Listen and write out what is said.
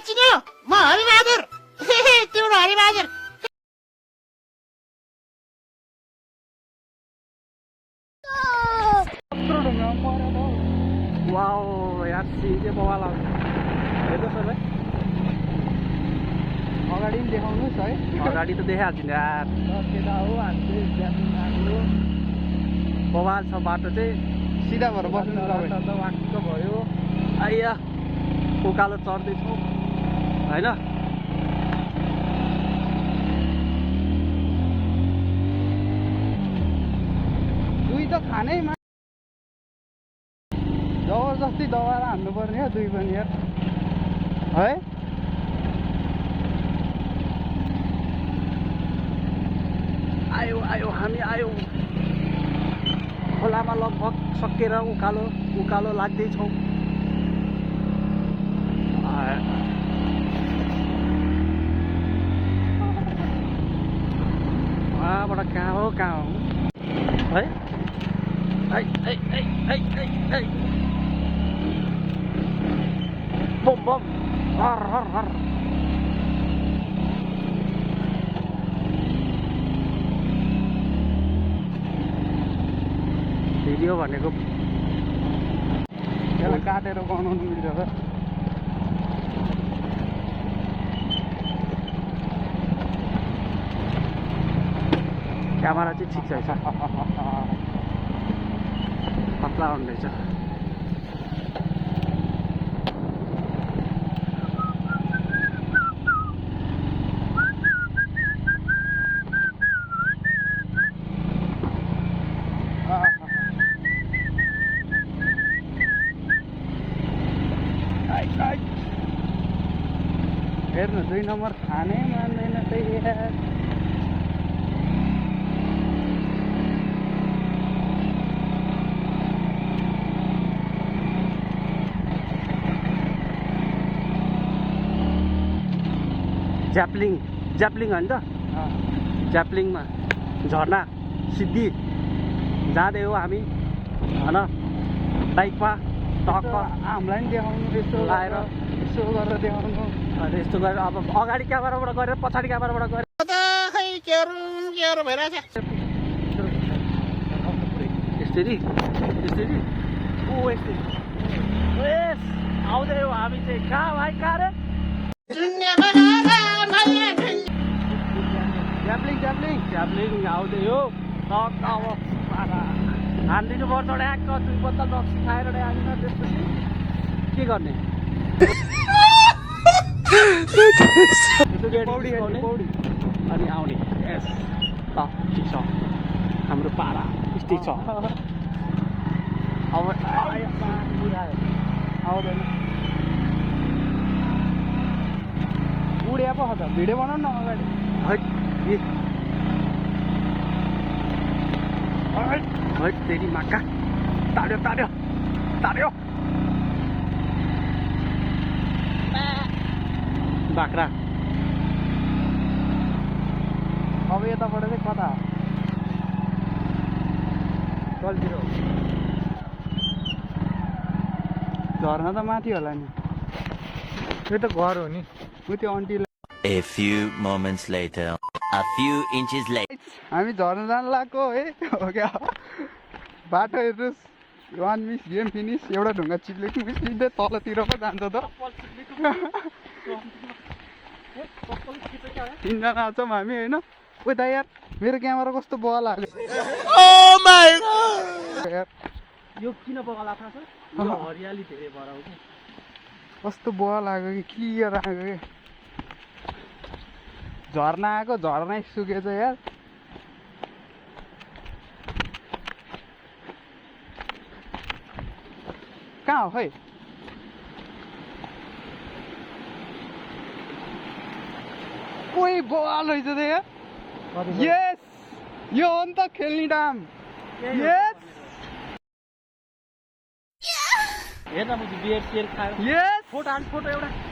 चिन्यो म हरिबहादुर तिम्रो हरिबहादुर वाओ यार सिन चाहिँ बवाल आउँछ हेर्नुहोस् है अगाडि पनि देखाउनुहोस् है अगाडि त देखाइहाल्छु नि यार केटा हो हामीले जानु बवाल छ बाटो चाहिँ सिधा भएर बस्नु वाक्क भयो आइया उकालो चढ्दैछौँ होइन दुई त खानैमा जबरजस्ती दबाएर हान्नु पर्ने हो दुई पनि यार है आयो आयो हामी आयो खोलामा लगभग सकेर उकालो लाग्दैछौँ वहाँबाट कहाँ हो है बम बम हर हर हर भिडियो भनेको यसलाई काटेर बनाउनु मिल्छ त क्यामेरा चाहिँ ठिक छ पत्ला हुँदैछ हेर्नु 2 नम्बर खानै मान्दैन त यार ज्याप्लिङ होइन त ज्याप्लिङमा झर्ना सिद्धि जाँदै हो हामी होइन बाइकमा टक्क हामीलाई पनि देखाउनु यसो लाएर यसो गरेर देखाउनु अनि यस्तो गरेर अब अगाडि क्यामेराबाट गरेर पछाडि क्यामेराबाट गरेर खै के गरौँ भइरहेछ यसरी ओ यसरी आउँदै हो हामी चाहिँ कहाँ भाइ कहाँ रे ज्याप्लिङ आउँदै हो टक्क अब हानिदिनु पर्छ ड्याक्क 2 बोतल रक्सी खाएर आएन त्यसपछि के गर्ने पौडी अनि आउने यस ल ठिक छ हाम्रो पारा स्टिक छ अब आउँदैन उड्या पो त भिडियो बनाउनु न अगाडि है तेरी माका तार्यो बाख्रा अब यताबाट चाहिँ कता चलतिर झर्ना त माथि होला नि यो त घर हो नि उ त्यो आन्टीलाई A few moments later, a few inches later. हामी झर्न जान लाग्यो है हो क्या बाटो हेर्नुहोस् 1 मिस गेम फिनिस एउटा ढुङ्गा चिप्लेको सिधै तलतिर पो जान्छ त 3 जना छौँ हामी होइन ओ दा यार मेरो क्यामेरा कस्तो बल लाग्यो यो किन बगाला थाहा छ हरियाली धेरै भएर हो कि कस्तो बल लाग्यो कि क्लियर आएको कि झर्ना आएको झर्नै सुकेछ यार कहाँ हो खै कोही बवाल रहेछ त यार यस यो हो नि त खेल्ने डाम यस हेर्न मुझे बियर खायो यस फोटो एउटा